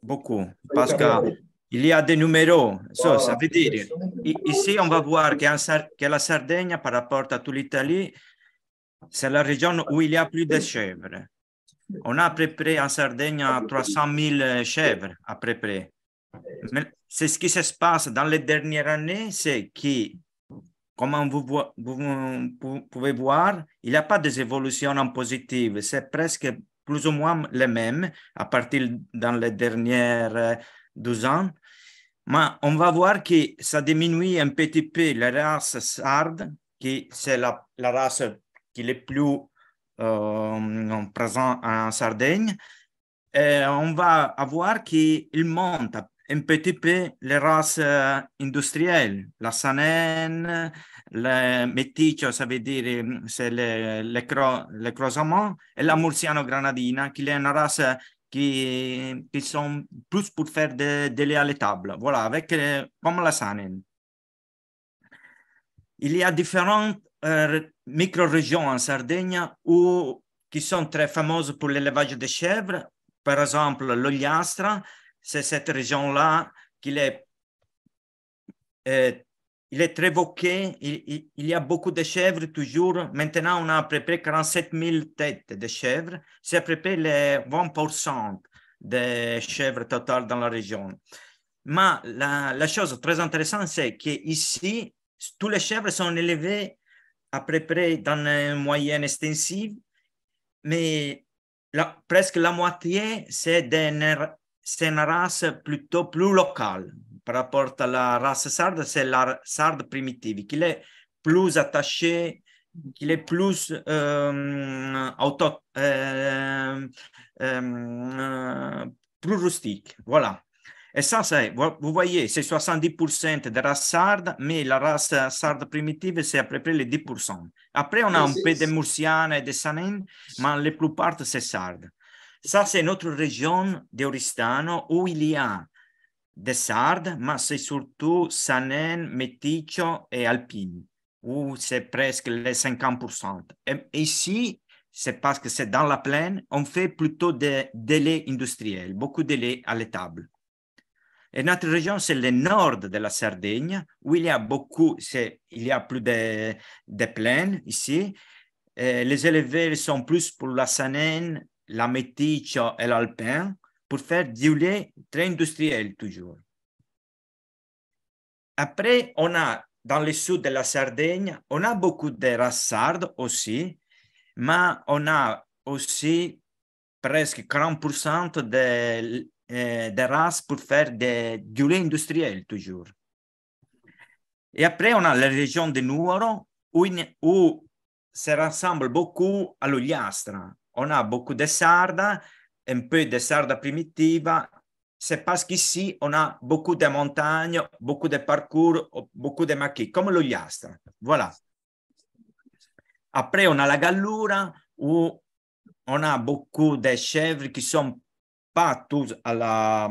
beaucoup, parce qu'il y a des numéros. Ça veut dire, ici, on va voir que la Sardaigne, par rapport à toute l'Italie, c'est la région où il y a plus de chèvres. On a à peu près en Sardaigne 300 000 chèvres, à peu près. Mais c'est ce qui se passe dans les dernières années, c'est que, comme vous pouvez voir, il n'y a pas des évolutions en positive. C'est presque plus ou moins les mêmes à partir dans les dernières 12 ans. Mais on va voir que ça diminue un petit peu la race sarde, qui c'est la race qui est plus présente en Sardaigne. Et on va avoir qu'il monte un petit peu les races industrielles, la Saanen, le Meticcio, ça veut dire c'est le Crozamont, et la Murciano Granadina, qui est une race qui sont plus pour faire de lait à l'étable. Voilà, avec comme la Saanen. Il y a différentes micro-régions en Sardaigne qui sont très fameuses pour l'élevage de chèvres. Par exemple, l'Ogliastra, c'est cette région-là qui il est très voqué. Il y a beaucoup de chèvres toujours. Maintenant, on a à peu près 47 000 têtes de chèvres. C'est à peu près les 20% des chèvres totales dans la région. Mais la chose très intéressante, c'est qu'ici, tous les chèvres sont élevés à peu près dans une moyenne extensive, mais presque la moitié, c'est une race plutôt plus locale. Par rapport à la race sarde, c'est la sarde primitive, qui est plus attachée, qui est plus plus rustique. Voilà. Et ça, vous voyez, c'est 70% de race sarde, mais la race sarde primitive, c'est à peu près les 10%. Après, on a un peu de Murciane et de Saanen, mais la plupart, c'est sarde. Ça, c'est notre région d'Oristano où il y a des sardes, mais c'est surtout Saanen, Meticcio et Alpine, où c'est presque les 50%. Et ici, c'est parce que c'est dans la plaine, on fait plutôt des lait industriels, beaucoup de lait à l'étable. Et notre région, c'est le nord de la Sardaigne, où il y a il y a plus de plaines ici. Les éleveurs sont plus pour la Saanen, la Meticcio et l'Alpin, pour faire du lait très industriel toujours. Après, on a, dans le sud de la Sardaigne, on a beaucoup de races sardes aussi, mais on a aussi presque 40% de races pour faire du lait industriel toujours. Et après, on a la région de Nuoro où se rassemble beaucoup à l'Ogliastra. On a beaucoup de sardes, un peu de sardes primitiva. C'est parce qu'ici, on a beaucoup de montagnes, beaucoup de parcours, beaucoup de maquis, comme l'Ogliastra. Voilà. Après, on a la Gallura où on a beaucoup de chèvres qui sont pas tous à la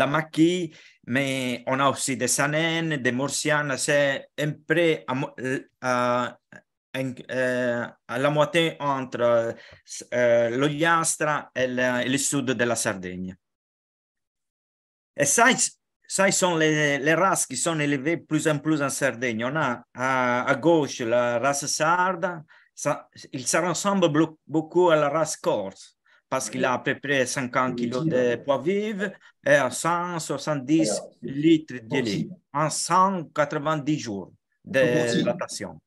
maquis, mais on a aussi des Saanen, des Murcianes, c'est un peu à la moitié entre l'Ogliastra et le sud de la Sardaigne. Et ça sont les races qui sont élevées plus en plus en Sardaigne. On a à gauche la race sarde, il se ressemble beaucoup à la race corse, parce qu'il a à peu près 50 kg de poids vifs et 170 litres de lait en 190 jours de lactation.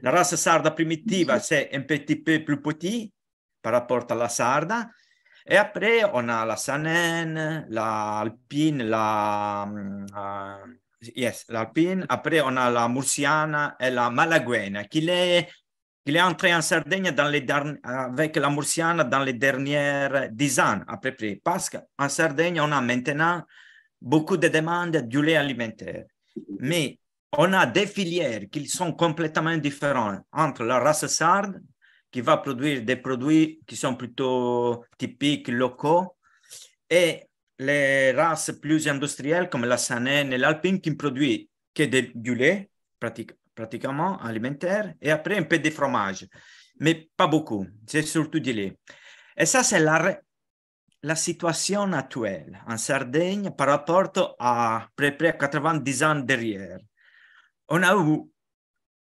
La race sarda primitive, c'est un petit peu plus petit par rapport à la sarda. Et après, on a la Saanen, l'Alpine, l'Alpine. Après, on a la Murciana et la Malaguena, qui est entrée en Sardaigne avec la Murciana dans les dernières 10 ans, à peu près. Parce qu'en Sardaigne, on a maintenant beaucoup de demandes du lait alimentaire. Mais on a des filières qui sont complètement différentes entre la race sarde, qui va produire des produits qui sont plutôt typiques, locaux, et les races plus industrielles comme la Saanen et l'Alpine qui ne produisent que du lait, pratiquement alimentaire, et après un peu de fromage, mais pas beaucoup, c'est surtout du lait. Et ça, c'est la situation actuelle en Sardaigne par rapport à près 90 ans derrière. On a eu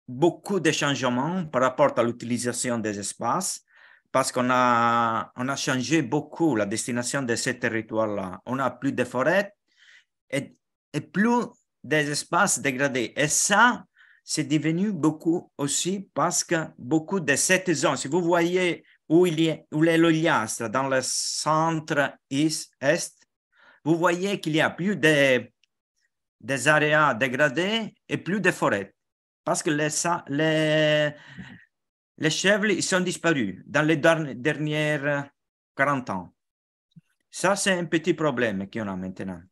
beaucoup de changements par rapport à l'utilisation des espaces parce on a changé beaucoup la destination de ces territoires-là. On a plus de forêts et plus des espaces dégradés. Et ça, c'est devenu beaucoup aussi parce que beaucoup de cette zone, si vous voyez où est l'Oliastre, dans le centre-est, vous voyez qu'il y a plus des aréas dégradés et plus de forêts. Parce que les chèvres, ils sont disparus dans les dernières 40 ans. Ça, c'est un petit problème qu'on a maintenant.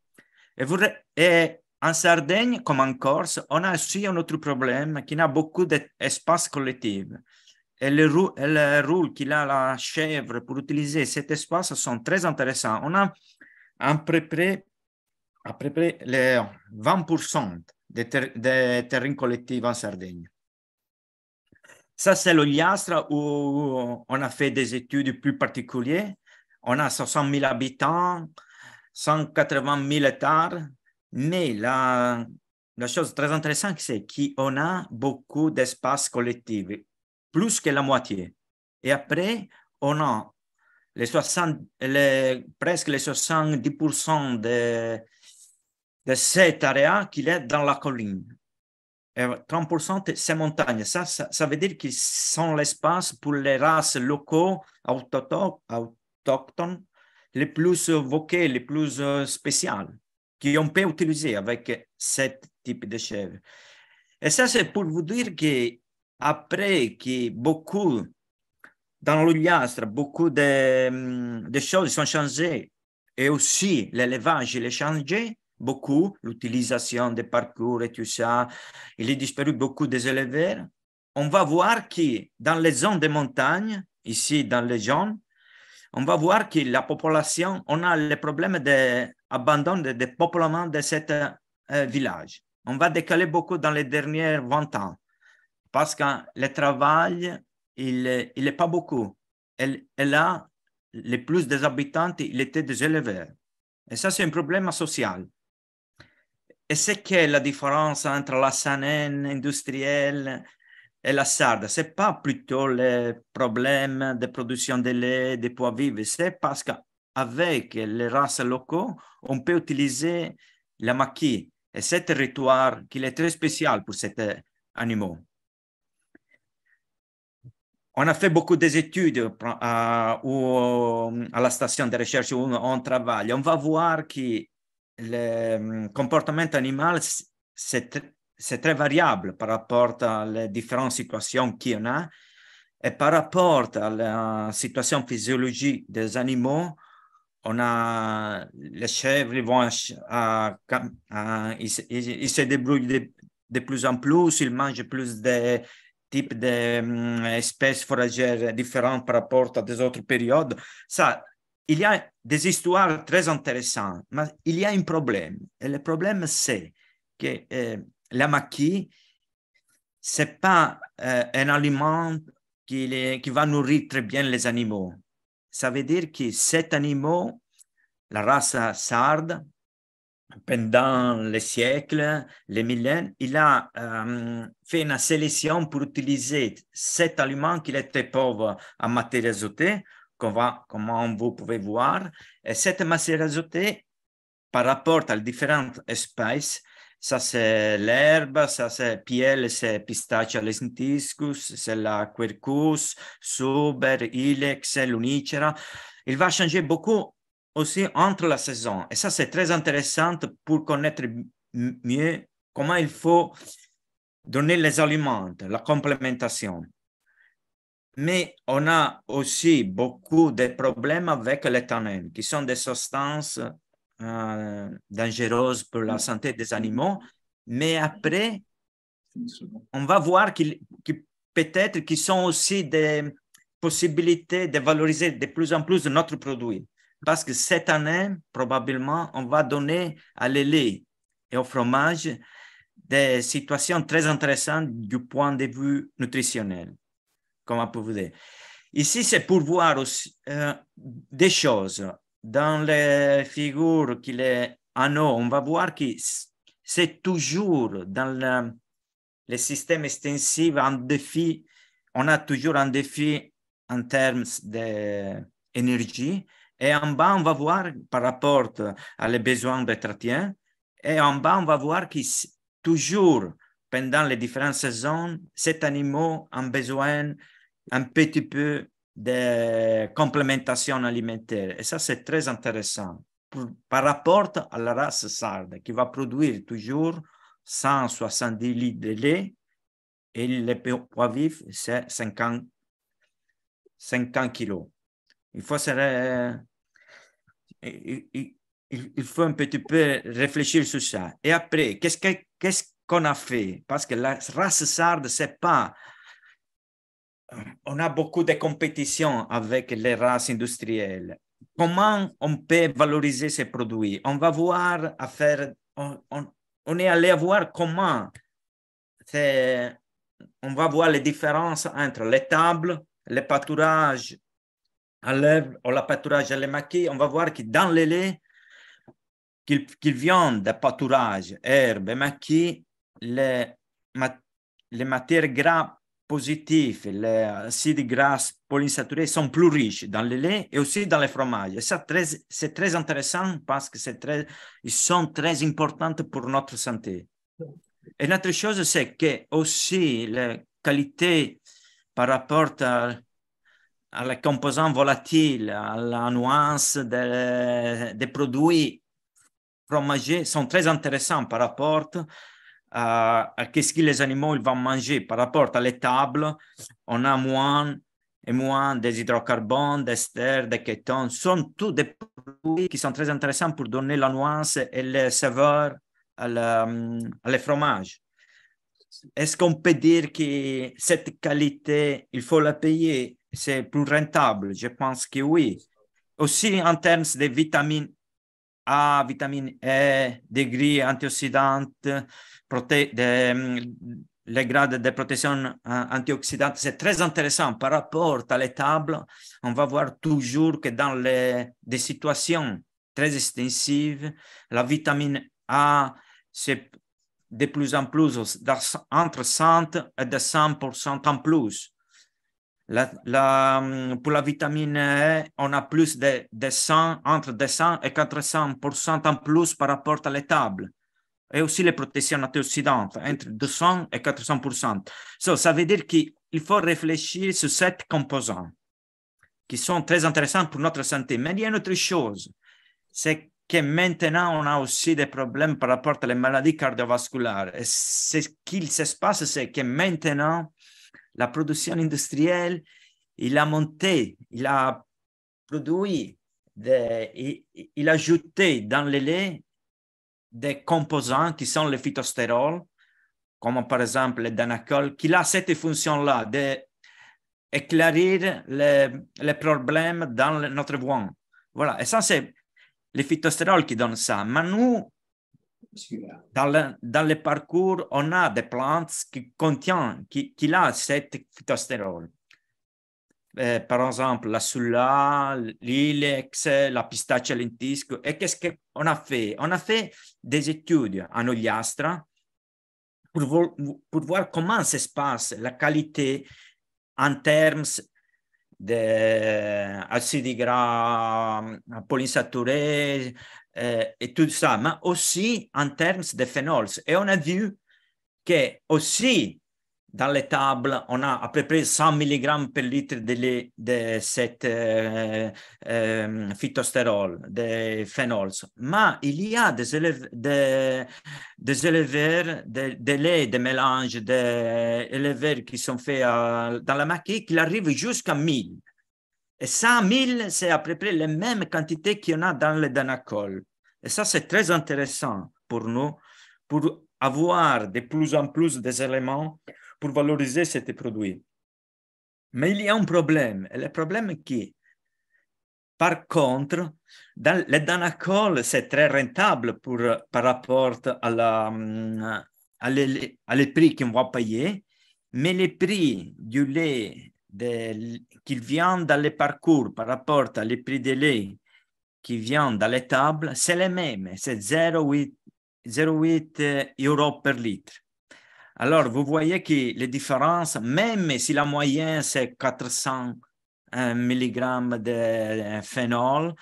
Et en Sardaigne, comme en Corse, on a aussi un autre problème qui a beaucoup d'espace collectif. Et le rôle qu'il a la chèvre pour utiliser cet espace sont très intéressants. On a à peu près les 20% des terrains collectifs en Sardaigne. Ça, c'est l'Ogliastra où on a fait des études plus particulières. On a 60 000 habitants, 180 000 hectares. Mais la chose très intéressante, c'est qu'on a beaucoup d'espace collectif, plus que la moitié. Et après, on a presque les 70% de cette area qui est dans la colline. Et 30% c'est montagne. Ça veut dire qu'ils sont l'espace pour les races locaux autochtones les plus voquées, les plus spéciales, qu'on peut utiliser avec ce type de chèvre. Et ça, c'est pour vous dire qu'après que beaucoup, dans l'Ogliastre, beaucoup de choses sont changées et aussi l'élevage il est changé beaucoup, l'utilisation des parcours et tout ça, il est disparu beaucoup des éleveurs. On va voir que dans les zones de montagne, ici dans les zones, on va voir que la population, on a le problème d'abandon de peuplement de ce village. On va décaler beaucoup dans les derniers 20 ans parce que le travail, il n'est pas beaucoup. Et là, les plus des habitants, il était des éleveurs. Et ça, c'est un problème social. Et c'est que la différence entre la Saanen industrielle et la sarde, ce n'est pas plutôt le problème de production de lait, de pois vifs, c'est parce qu'avec les races locaux, on peut utiliser la maquis et ce territoire qui est très spécial pour cet animal. On a fait beaucoup d'études à la station de recherche où on travaille. On va voir que le comportement animal, c'est très variable par rapport à les différentes situations qu'on a et par rapport à la situation physiologique des animaux. On a les chèvres, ils se débrouillent de plus en plus, ils mangent plus de types d'espèces fourragères différentes par rapport à des autres périodes. Ça, il y a des histoires très intéressantes, mais il y a un problème. Et le problème, c'est que la maquis, ce n'est pas un aliment qui va nourrir très bien les animaux. Ça veut dire que cet animal, la race sarde, pendant les siècles, les millénaires, il a fait une sélection pour utiliser cet aliment qui est très pauvre en matière azotée, comme vous pouvez voir. Et cette matière azotée, par rapport à différentes espèces, ça c'est l'herbe, ça c'est piel, c'est Pistacia lentiscus, c'est la quercus, suber, ilex, l'unicera. Il va changer beaucoup aussi entre la saison. Et ça, c'est très intéressant pour connaître mieux comment il faut donner les aliments, la complémentation. Mais on a aussi beaucoup de problèmes avec les tannins, qui sont des substances dangereuses pour la santé des animaux. Mais après, on va voir que peut-être qu'ils sont aussi des possibilités de valoriser de plus en plus notre produit. Parce que cette année, probablement, on va donner à lait et au fromage des situations très intéressantes du point de vue nutritionnel, comme on peut vous dire. Ici, c'est pour voir aussi, des choses. dans les figures qu'il est en haut, on va voir que c'est toujours dans le système extensif un défi, on a toujours un défi en termes d'énergie. Et en bas, on va voir par rapport à les besoins d'entretien. Et en bas, on va voir que toujours, pendant les différentes saisons, cet animal a besoin un petit peu de complémentation alimentaire. Et ça, c'est très intéressant. Par rapport à la race sarde, qui va produire toujours 170 litres de lait, et le poids vif, c'est 50 kilos. Il faut il faut un petit peu réfléchir sur ça. Et après, qu'est-ce qu'on a fait? Parce que la race sarde, c'est pas... On a beaucoup de compétitions avec les races industrielles. Comment on peut valoriser ces produits? On va voir à faire... On est allé voir comment on va voir les différences entre les tables, les pâturages à l'herbe ou le pâturage à la maquille. On va voir que dans les laits, qu'ils viennent de pâturage, herbe et maquille, les matières grasses positives, les acides gras polyinsaturés sont plus riches dans le lait et aussi dans les fromages. Et ça, c'est très intéressant parce que ils sont très importants pour notre santé. Et une autre chose, c'est que aussi la qualité par rapport à les composants volatiles, à la nuance des produits fromagers sont très intéressants par rapport à ce que les animaux ils vont manger. Par rapport à l'étable, on a moins et moins des hydrocarbures, d'ester, des kétones. Ce sont tous des produits qui sont très intéressants pour donner la nuance et le saveur à les fromages. Est-ce qu'on peut dire que cette qualité, il faut la payer? C'est plus rentable? Je pense que oui. Aussi en termes de vitamines A, vitamine E, des grilles antioxydantes, les grades de protection antioxydante, c'est très intéressant par rapport à l'étable. On va voir toujours que dans des situations très extensives, la vitamine A, c'est de plus en plus entre 100 et 200% en plus. Pour la vitamine E, on a plus de 100, entre 200 et 400% en plus par rapport à l'étable. Et aussi les protections antioxydantes, entre 200 et 400%. Ça veut dire qu'il faut réfléchir sur ces composants qui sont très intéressants pour notre santé. Mais il y a une autre chose, c'est que maintenant, on a aussi des problèmes par rapport aux maladies cardiovasculaires. Et ce qu'il se passe, c'est que maintenant, la production industrielle, il a monté, il a produit, il a ajouté dans le lait des composants qui sont le phytostérol, comme par exemple le danacol, qui a cette fonction-là d'éclairer les problèmes dans notre voie. Voilà, et ça, c'est le phytostérol qui donne ça. Mais nous, dans le parcours, on a des plantes qui contiennent, qui a cette phytostérol. Par exemple, la sulla, l'ilex, la pistachia lentisco. Et qu'est-ce qu'on a fait? On a fait des études en Ogliastra pour voir comment se passe la qualité en termes d'acides gras polyinsaturés et tout ça, mais aussi en termes de phénols. Et on a vu que aussi dans les tables, on a à peu près 100 mg per litre de cette phytostérol, des phénols. Mais il y a des éleveurs, des laits, des mélanges, des éleveurs qui sont faits dans la maquille qui arrivent jusqu'à 1000. Et 100 000, c'est à peu près les mêmes quantités qu'il y en a dans le danacol. Et ça, c'est très intéressant pour nous, pour avoir de plus en plus des éléments pour valoriser ces produits. Mais il y a un problème. Et le problème est que, par contre, le danacol, c'est très rentable par rapport à les prix qu'on va payer, mais les prix du lait qui vient dans les parcours par rapport à les prix des laits qui viennent dans l'étable, c'est les mêmes, c'est 0,8 euros par litre. Alors, vous voyez que les différences, même si la moyenne, c'est 400 mg de phénol,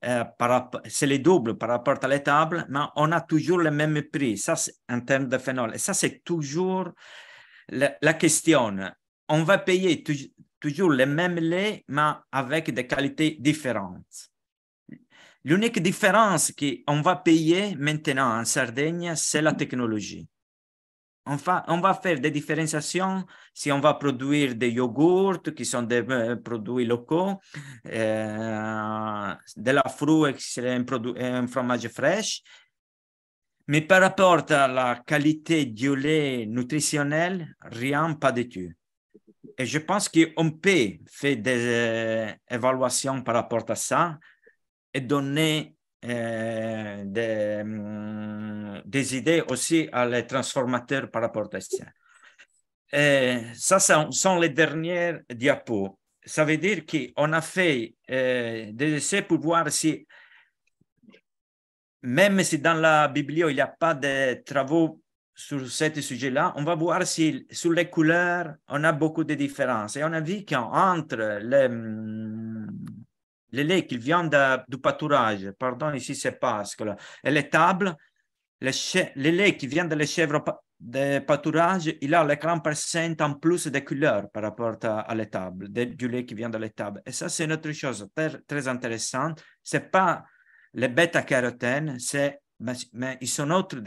c'est le double par rapport à l'étable, mais on a toujours le même prix, ça c'est en termes de phénol. Et ça, c'est toujours la question. On va payer toujours le même lait, mais avec des qualités différentes. L'unique différence qu'on va payer maintenant en Sardaigne, c'est la technologie. On va faire des différenciations si on va produire des yogourts qui sont des produits locaux, de la fruit qui c'est un fromage fraîche. Mais par rapport à la qualité du lait nutritionnel, rien, pas du tout. Et je pense qu'on peut faire des évaluations par rapport à ça et donner des idées aussi à les transformateurs par rapport à ça. Ça sont les dernières diapos. Ça veut dire qu'on a fait des essais pour voir si, même si dans la bibliothèque, il n'y a pas de travaux sur ce sujet-là, on va voir si sur les couleurs, on a beaucoup de différences. Et on a vu qu'entre les laits qui viennent du pâturage, pardon, ici c'est Pasque, et les tables, les laits qui viennent des chèvres de pâturage, il a les 40% en plus de couleurs par rapport à l'étable, du lait qui vient de l'étable. Et ça, c'est une autre chose très, très intéressante. Ce n'est pas les bêta-carotènes, mais ils sont autres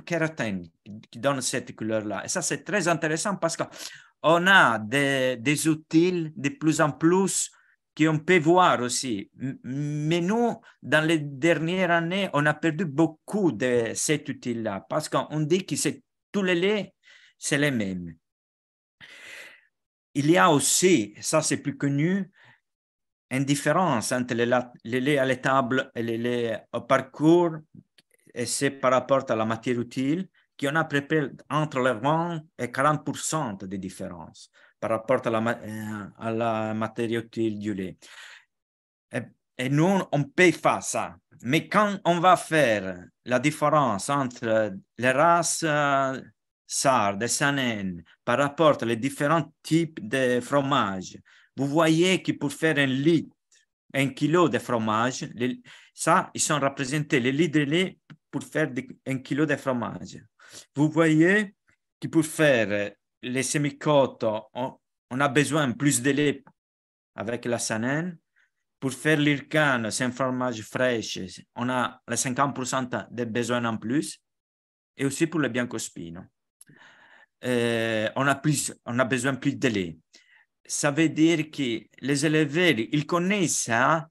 carotènes qui donnent cette couleur-là. Et ça, c'est très intéressant parce qu'on a des outils de plus en plus qu'on peut voir aussi. Mais nous, dans les dernières années, on a perdu beaucoup de cet outil-là parce qu'on dit que tous les laits, c'est les mêmes. Il y a aussi, ça c'est plus connu, une différence entre les laits à l'étable et les laits au parcours, et c'est par rapport à la matière utile, qu'on a préparé entre les 20 et 40% de différence par rapport à la matière utile du lait. Et nous, on paye pas ça. Mais quand on va faire la différence entre les races sardes et saanen par rapport aux différents types de fromage, vous voyez que pour faire un kilo de fromage, ça, ils sont représentés, les litres de lait pour faire un kilo de fromage. Vous voyez que pour faire les semi-côtes, on a besoin plus de lait avec la saanen. Pour faire l'Ircan, c'est un fromage fraîche, on a les 50% de besoin en plus. Et aussi pour le Biancospino. On a besoin plus de lait. Ça veut dire que les éleveurs, ils connaissent ça,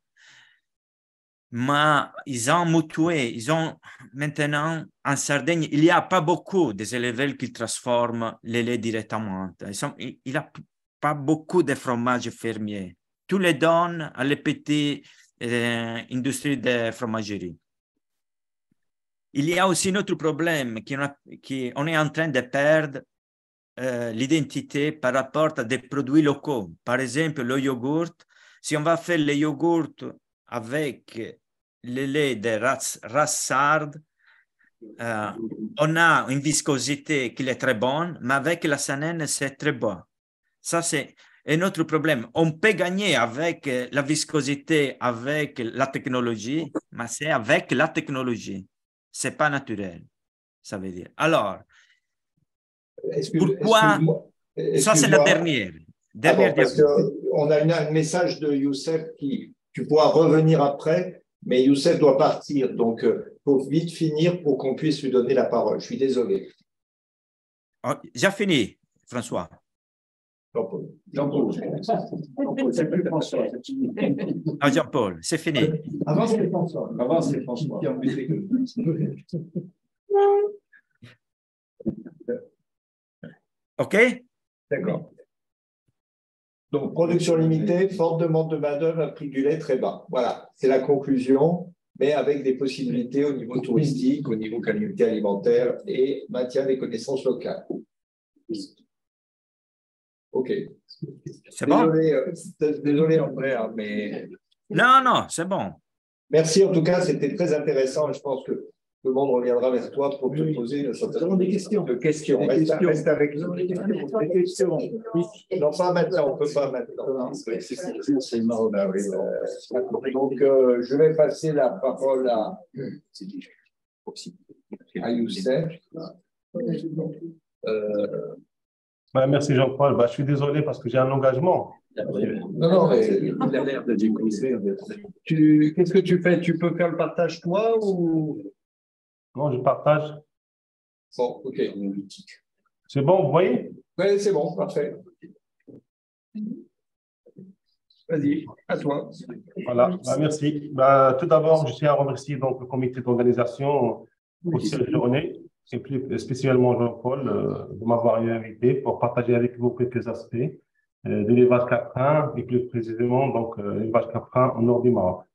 mais ils ont mutué. Ils ont maintenant, en Sardaigne, il n'y a pas beaucoup d'éleveurs qui transforment le lait directement. Il n'y a pas beaucoup de fromages fermiers. Tous les donnent à les petites industries de fromagerie. Il y a aussi un autre problème qu'on est en train de perdre l'identité par rapport à des produits locaux. Par exemple, le yogourt. Si on va faire le yogourt avec le lait de race sarde, on a une viscosité qui est très bonne, mais avec la saanen, c'est très bon. Ça, c'est un autre problème. On peut gagner avec la viscosité, avec la technologie, mais c'est avec la technologie. Ce n'est pas naturel, ça veut dire. Alors, pourquoi ça, c'est la dernière. Parce qu'on a un message de Youssef qui, tu pourras revenir après, mais Youssef doit partir. Donc, il faut vite finir pour qu'on puisse lui donner la parole. Je suis désolé. J'ai fini, François. Jean-Paul. C'est plus François. Ah, Jean-Paul, c'est fini. Avant, c'était François. OK? D'accord. Donc, production limitée, forte demande de main-d'œuvre à prix du lait très bas. Voilà, c'est la conclusion, mais avec des possibilités au niveau touristique, au niveau qualité alimentaire et maintien des connaissances locales. OK. C'est bon? Désolé, André, mais... Non, c'est bon. Merci, en tout cas, c'était très intéressant. Je pense que tout le monde reviendra vers toi pour te poser un certain nombre des questions. de questions. Reste avec nous. Des questions. Non, pas maintenant, on ne peut pas maintenant. Donc, je vais passer la parole à Youssef. Merci Jean-Paul. Je suis désolé parce que j'ai un engagement. Non, mais il a l'air de découvrir. Qu'est-ce que tu fais? Tu peux faire le partage toi ou… Non, je partage. Bon, ok. C'est bon, vous voyez? Oui, c'est bon, parfait. Vas-y, à toi. Voilà, merci. Tout d'abord, je tiens à remercier donc, le comité d'organisation pour cette journée, et plus spécialement Jean-Paul, de m'avoir invité pour partager avec vous quelques aspects de l'élevage caprin, et plus précisément donc l'élevage caprin au nord du Maroc.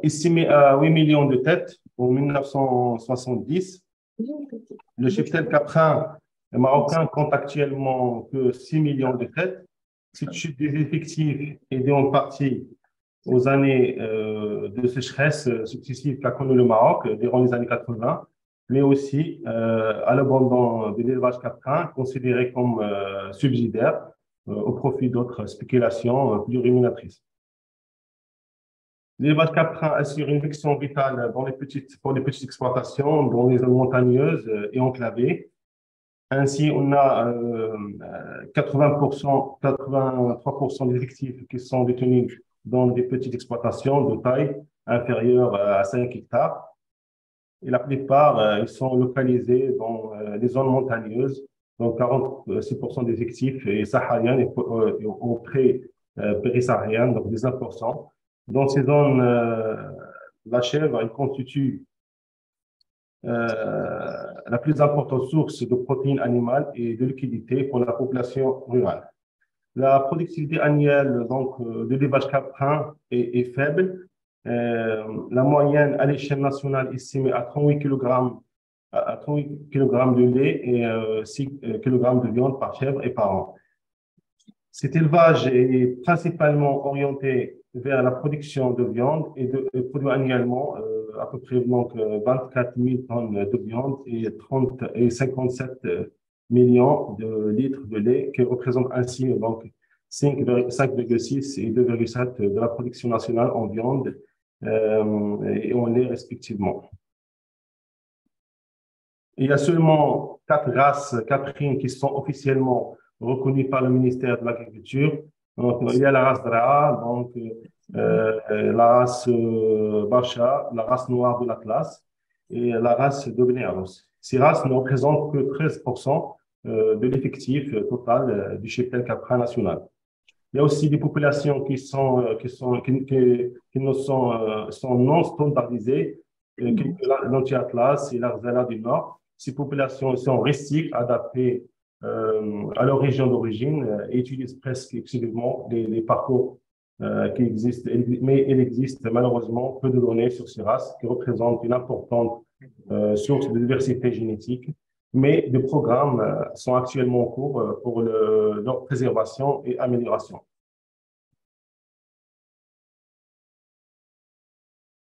Estimé à 8 millions de têtes en 1970, le cheptel caprin marocain compte actuellement que 6 millions de têtes. Cette chute des effectifs est due en partie aux années de sécheresse successive qu'a connu le Maroc durant les années 80, mais aussi à l'abandon de l'élevage caprin, considéré comme subsidiaire au profit d'autres spéculations plus rémunératrices. L'élevage caprin assure une fonction vitale pour les petites exploitations, dans les zones montagneuses et enclavées. Ainsi, on a 83% des effectifs qui sont détenus dans des petites exploitations de taille inférieure à 5 hectares. Et la plupart, ils sont localisés dans les zones montagneuses, donc 46% des effectifs et sahariens et au pré-périsahariens, donc 19%. Dans ces zones, la chèvre, elle constitue la plus importante source de protéines animales et de liquidité pour la population rurale. La productivité annuelle donc, de l'élevage caprin est faible. La moyenne à l'échelle nationale est estimée à 38 kg de lait et 6 kg de viande par chèvre et par an. Cet élevage est principalement orienté vers la production de viande et produit annuellement à peu près donc, 24 000 tonnes de viande et 57 millions de litres de lait, qui représentent ainsi donc 5,6 et 2,7 de la production nationale en viande et en lait respectivement. Il y a seulement 4 races caprines qui sont officiellement reconnues par le ministère de l'Agriculture. Il y a la race Draa, donc la race Bacha, la race noire de l'Atlas et la race de Bnéaros. Ces races ne représentent que 13% de l'effectif total du cheptel caprin national. Il y a aussi des populations qui sont non standardisées, l'anti-Atlas et l'Arzala du Nord. Ces populations sont rustiques, adaptées à leur région d'origine et utilisent presque exclusivement les parcours qui existent. Mais il existe malheureusement peu de données sur ces races qui représentent une importante source de diversité génétique. Mais des programmes sont actuellement en cours pour leur préservation et amélioration.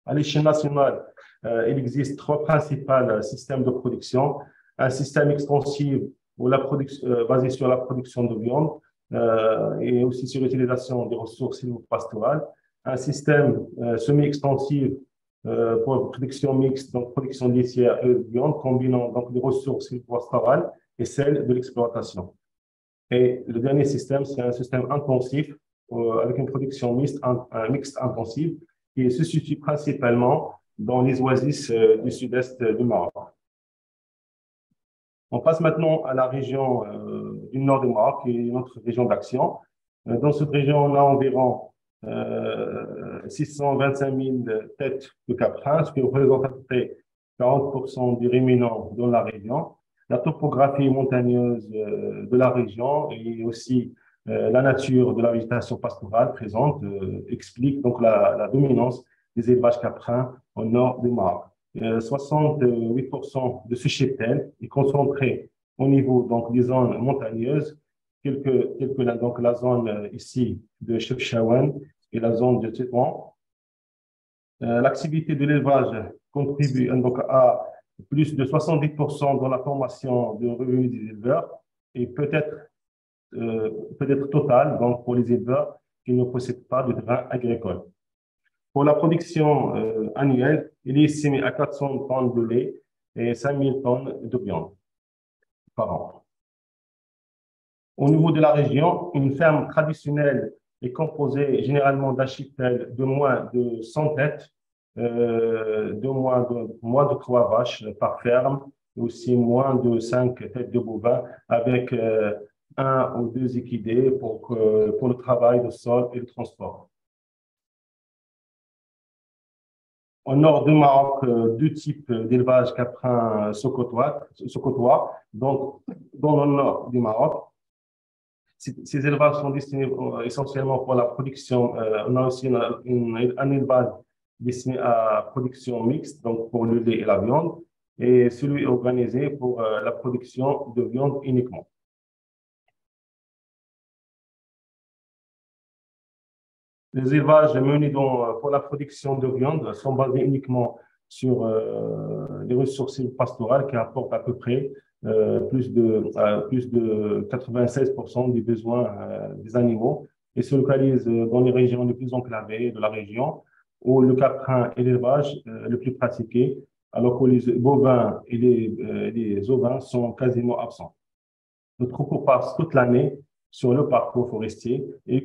À l'échelle nationale, il existe 3 principaux systèmes de production. Un système extensif basé sur la production de viande et aussi sur l'utilisation des ressources pastorales. Un système semi-extensif pour production mixte, donc production laitière et de viande, combinant donc les ressources pastorales et celles de l'exploitation. Et le dernier système, c'est un système intensif avec une production mixte intensive qui se situe principalement dans les oasis du sud-est du Maroc. On passe maintenant à la région du nord du Maroc, qui est notre région d'action. Dans cette région, on a environ 625 000 têtes de caprins, ce qui représente à peu près 40% du ruminant dans la région. La topographie montagneuse de la région et aussi la nature de la végétation pastorale présente explique donc la dominance des élevages caprins au nord du Maroc. 68% de ce cheptel est concentré au niveau donc, des zones montagneuses, telles que donc, la zone ici de Chefchaouen et la zone de Tétouan. L'activité de l'élevage contribue donc à plus de 70% dans la formation de revenus des éleveurs et peut-être total donc pour les éleveurs qui ne possèdent pas de terrain agricole. Pour la production annuelle, il est estimé à 400 tonnes de lait et 5000 tonnes de viande par an. Au niveau de la région, une ferme traditionnelle est composée généralement d'un cheptel de moins de 100 têtes, de moins de 3 vaches par ferme, et aussi moins de 5 têtes de bovins avec 1 ou 2 équidés pour le travail de sol et le transport. Au nord du Maroc, 2 types d'élevage caprins se côtoient. Donc, dans le nord du Maroc, ces élevages sont destinés essentiellement pour la production. On a aussi un élevage destiné à la production mixte, donc pour le lait et la viande, et celui organisé pour la production de viande uniquement. Les élevages menés pour la production de viande sont basés uniquement sur les ressources pastorales qui apportent à peu près plus de 96% des besoins des animaux et se localisent dans les régions les plus enclavées de la région où le caprin est l'élevage le plus pratiqué, alors que les bovins et les ovins sont quasiment absents. Le troupeau passe toute l'année sur le parcours forestier et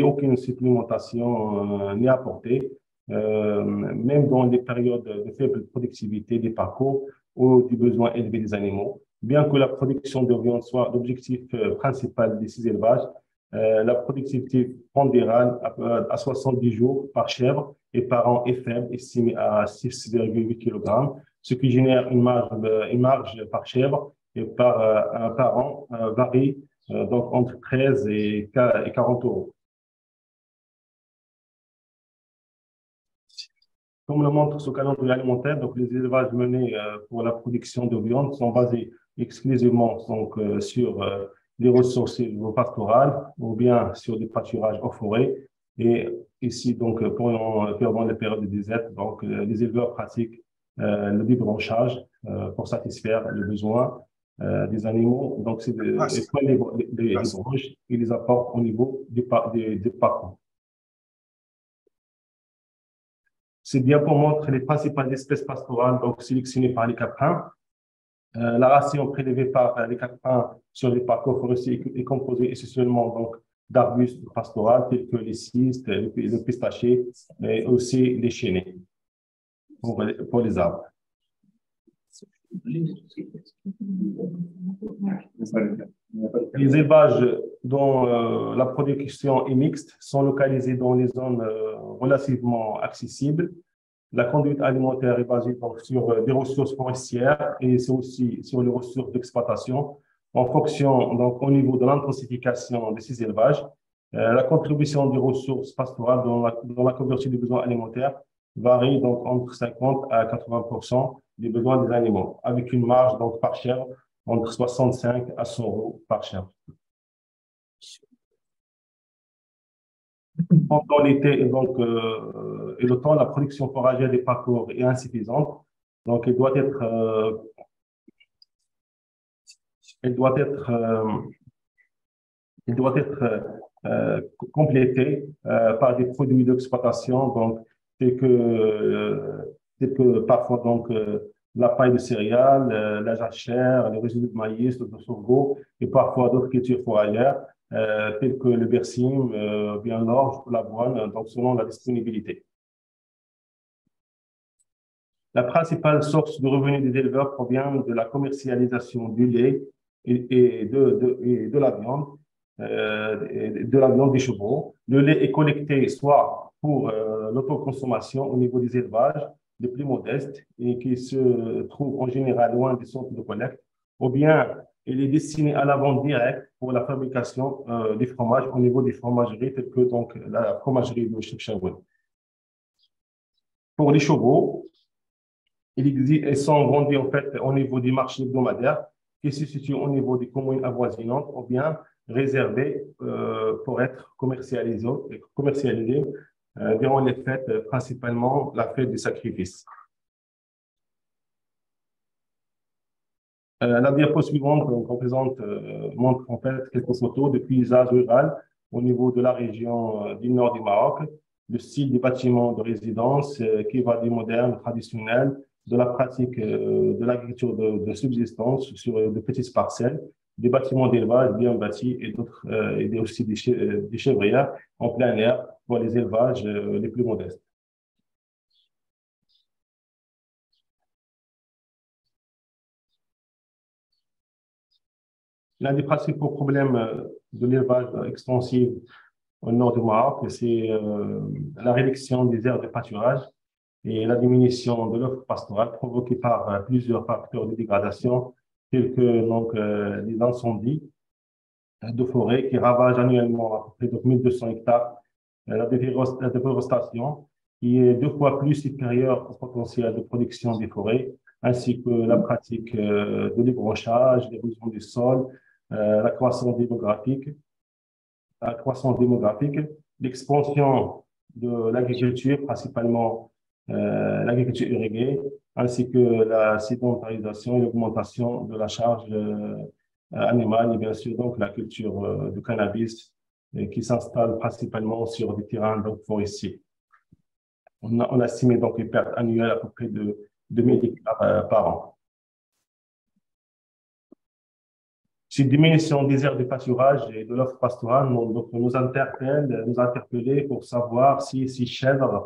aucune supplémentation n'est apportée, même dans les périodes de faible productivité des parcours ou du besoin élevé des animaux. Bien que la production de viande soit l'objectif principal de ces élevages, la productivité pondérale à 70 jours par chèvre et par an est faible, estimée à 6,8 kg, ce qui génère une marge par chèvre et par an varie donc entre 13 et 40 euros. Comme le montre ce calendrier alimentaire, donc les élevages menés pour la production de viande sont basés exclusivement donc, sur les ressources pastorales ou bien sur des pâturages en forêt. Et ici, donc, pendant les périodes de désert, donc, les éleveurs pratiquent le débranchage pour satisfaire les besoins des animaux. Donc, c'est les branches et les apportent au niveau des parcours. C'est bien pour montrer les principales espèces pastorales donc sélectionnées par les caprins. La ration prélevée par les caprins sur les parcours forestiers est composée essentiellement donc d'arbustes pastoraux tels que les cistes, le pistacher, mais aussi les chênaies pour les arbres. Les élevages dont la production est mixte sont localisés dans les zones relativement accessibles. La conduite alimentaire est basée donc, sur des ressources forestières et c'est aussi sur les ressources d'exploitation. En fonction, donc, au niveau de l'intensification de ces élevages, la contribution des ressources pastorales dans la couverture des besoins alimentaires varie donc entre 50 à 80% des besoins des animaux, avec une marge donc par chèvre entre 65 à 100 euros par chèvre. Pendant l'été et l'automne, la production foragère des parcours est insuffisante, donc elle doit être complétée par des produits d'exploitation, donc tels que parfois donc la paille de céréales, la jachère, les résidus de maïs, le sorgho et parfois d'autres cultures fourragères tels que le bersim, bien l'orge ou l'avoine, donc selon la disponibilité. La principale source de revenus des éleveurs provient de la commercialisation du lait et de la viande, des chevaux. Le lait est collecté soit pour l'autoconsommation au niveau des élevages les plus modestes et qui se trouvent en général loin des centres de collecte, ou bien il est destiné à la vente directe pour la fabrication des fromages au niveau des fromageries, telles que donc, la fromagerie de Chefchaouen. Pour les chevaux, ils sont vendus en fait au niveau des marchés hebdomadaires qui se situent au niveau des communes avoisinantes ou bien réservés pour être commercialisés durant les fêtes, principalement la fête du sacrifice. La diapo suivante montre en fait quelques photos de paysage rural au niveau de la région du nord du Maroc, le style des bâtiments de résidence qui va du moderne, traditionnel, de la pratique de l'agriculture de subsistance sur de petites parcelles, des bâtiments d'élevage bien bâtis et d'autres, et aussi des chèvrières en plein air pour les élevages les plus modestes. L'un des principaux problèmes de l'élevage extensif au nord du Maroc, c'est la réduction des aires de pâturage et la diminution de l'offre pastorale provoquée par plusieurs facteurs de dégradation, tels que donc, les incendies de forêt qui ravagent annuellement à peu près 1200 hectares, la déforestation qui est 2 fois plus supérieure au potentiel de production des forêts, ainsi que la pratique de l'ébranchage, l'érosion du sol, la croissance démographique, l'expansion de l'agriculture, principalement l'agriculture irriguée, ainsi que la sédentarisation et l'augmentation de la charge animale et bien sûr donc la culture de cannabis qui s'installe principalement sur des terrains donc, forestiers. On a estimé donc les pertes annuelles à peu près de 2000 hectares par an. Cette diminution des aires de pâturage et de l'offre pastorale nous interpellait pour savoir si ces chèvres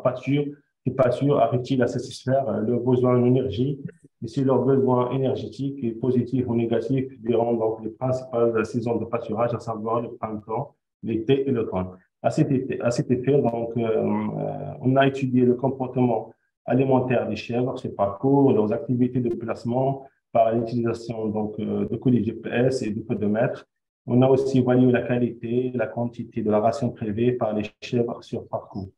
qui pâturent arrivent-ils à satisfaire leurs besoins en énergie et si leurs besoins énergétiques et positifs ou négatifs durant donc, les principales saisons de pâturage, à savoir le printemps, l'été et l'automne. À cet effet, donc, on a étudié le comportement alimentaire des chèvres, ses parcours, leurs activités de placement, par l'utilisation de colis GPS et de podomètres. On a aussi évalué la qualité, la quantité de la ration prélevée par les chèvres sur parcours.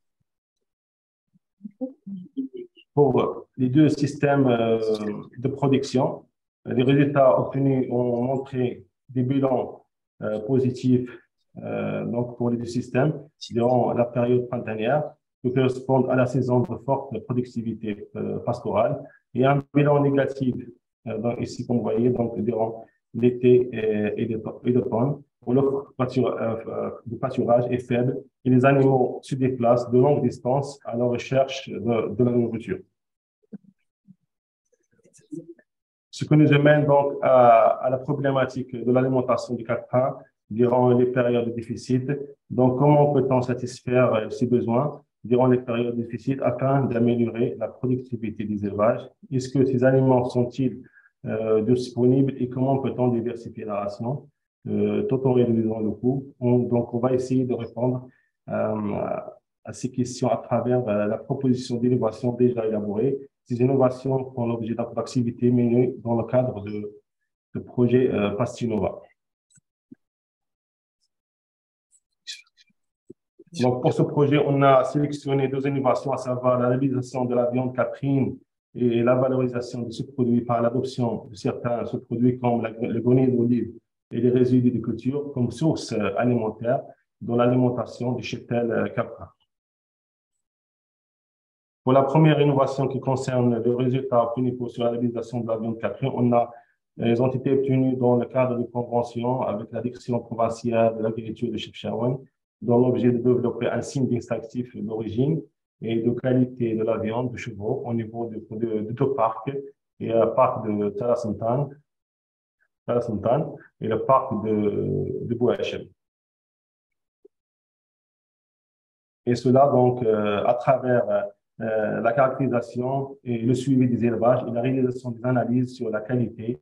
Pour les deux systèmes de production, les résultats obtenus ont montré des bilans positifs donc pour les deux systèmes durant la période printanière qui correspondent à la saison de forte productivité pastorale et un bilan négatif donc ici, comme vous voyez, donc, durant l'été et l'automne, où l'offre de pâturage est faible et les animaux se déplacent de longues distances à la recherche de la nourriture. Ce qui nous amène donc à la problématique de l'alimentation du caprin durant les périodes de déficit. Donc, comment peut-on satisfaire ces besoins durant les périodes de déficit afin d'améliorer la productivité des élevages? Est-ce que ces aliments sont-ils disponibles et comment peut-on diversifier la ration tout en réduisant le coût? Donc, on va essayer de répondre à ces questions à travers la proposition d'innovation déjà élaborée. Ces innovations font l'objet d'activités menées dans le cadre de projets Pastinova. Donc, pour ce projet, on a sélectionné 2 innovations, à savoir la réalisation de la viande caprine et la valorisation de ce produit par l'adoption de certains sous-produits comme le bonnet d'olive et les résidus de culture comme source alimentaire dans l'alimentation du cheptel caprin. Pour la première innovation qui concerne le résultat obtenu sur la réalisation de la viande caprine, on a les entités obtenues dans le cadre de convention avec la direction provinciale de l'agriculture de Chefchaouen, dont l'objet de développer un signe distinctif d'origine et de qualité de la viande de chevaux au niveau de 2 parcs, et le parc de Talasantan et le parc de Bouachem. Et cela donc à travers la caractérisation et le suivi des élevages et la réalisation des analyses sur la qualité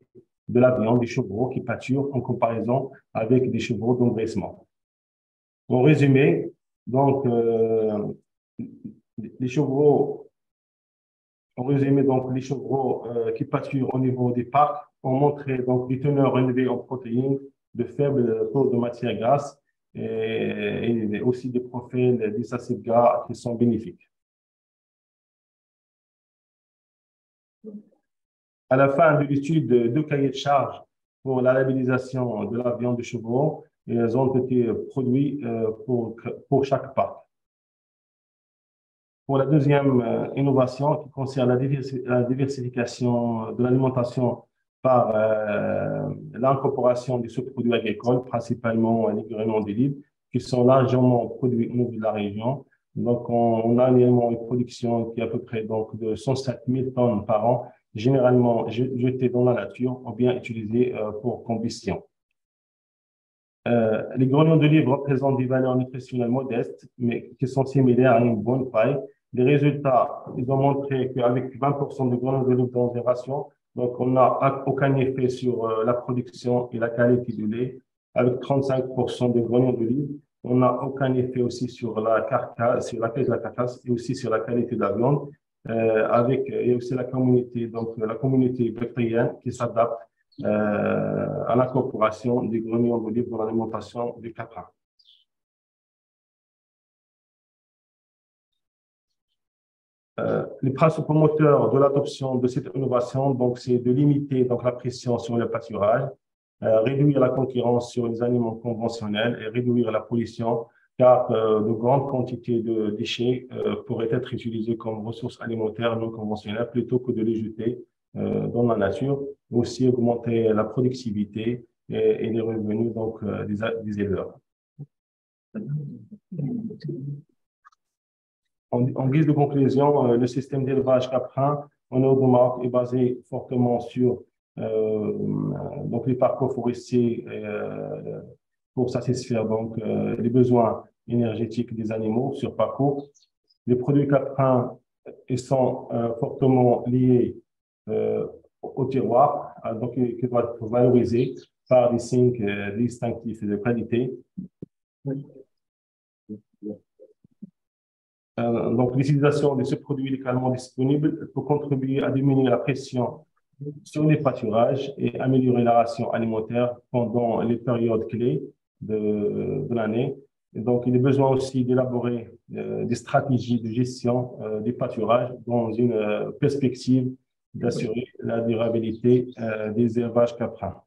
de la viande des chevaux qui pâturent en comparaison avec des chevaux d'engraissement. En résumé, donc, les chevaux qui pâturent au niveau des parcs ont montré donc des teneurs élevées en protéines, de faibles taux de matière grasse et aussi des profils des acides gras qui sont bénéfiques. À la fin de l'étude de cahier de charges pour la labellisation de la viande de chevaux, et elles ont été produits pour chaque parc. Pour la deuxième innovation qui concerne la diversification de l'alimentation par l'incorporation des sous-produits agricoles, principalement les graines d'olive, qui sont largement produits au niveau de la région. Donc, on a également une production qui est à peu près donc, de 107 000 tonnes par an, généralement jetées dans la nature ou bien utilisées pour combustion. Les grenions d'olive représentent des valeurs nutritionnelles modestes, mais qui sont similaires à une bonne paille. Les résultats, ils ont montré qu'avec 20% de grenions d'olive dans une ration, donc on n'a aucun effet sur la production et la qualité du lait. Avec 35% de grenions d'olive, on n'a aucun effet aussi sur la carcasse, sur la caisse de la carcasse et aussi sur la qualité de la viande. Et aussi la communauté bactérienne qui s'adapte à l'incorporation des grenions d'olive dans l'alimentation du caprin. Les principaux moteurs de l'adoption de cette innovation, donc, c'est de limiter donc, la pression sur le pâturage, réduire la concurrence sur les aliments conventionnels et réduire la pollution, car de grandes quantités de déchets pourraient être utilisés comme ressources alimentaires non conventionnelles plutôt que de les jeter dans la nature, aussi augmenter la productivité et les revenus donc, des éleveurs. En guise de conclusion, le système d'élevage caprin en Haut-de-Marque est basé fortement sur donc les parcours forestiers pour satisfaire donc, les besoins énergétiques des animaux sur parcours. Les produits caprins sont fortement liés au terroir, donc qui doivent être valorisés par des signes distinctifs de qualité. Donc, l'utilisation de ce produit localement disponible peut contribuer à diminuer la pression sur les pâturages et améliorer la ration alimentaire pendant les périodes clés de l'année. Donc, il est besoin aussi d'élaborer des stratégies de gestion des pâturages dans une perspective d'assurer la durabilité des élevages caprins.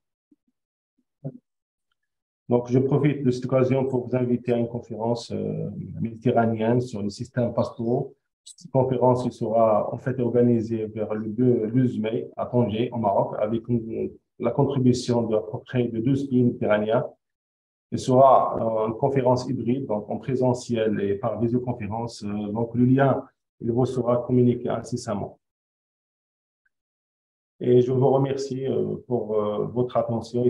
Donc, je profite de cette occasion pour vous inviter à une conférence méditerranéenne sur les systèmes pastoraux. Cette conférence sera en fait organisée vers le 12 mai à Tanger, au Maroc, avec la contribution d'à peu près de 12 pays méditerranéens. Ce sera une conférence hybride, donc en présentiel et par visioconférence. Donc, le lien, il vous sera communiqué incessamment. Et je vous remercie pour votre attention.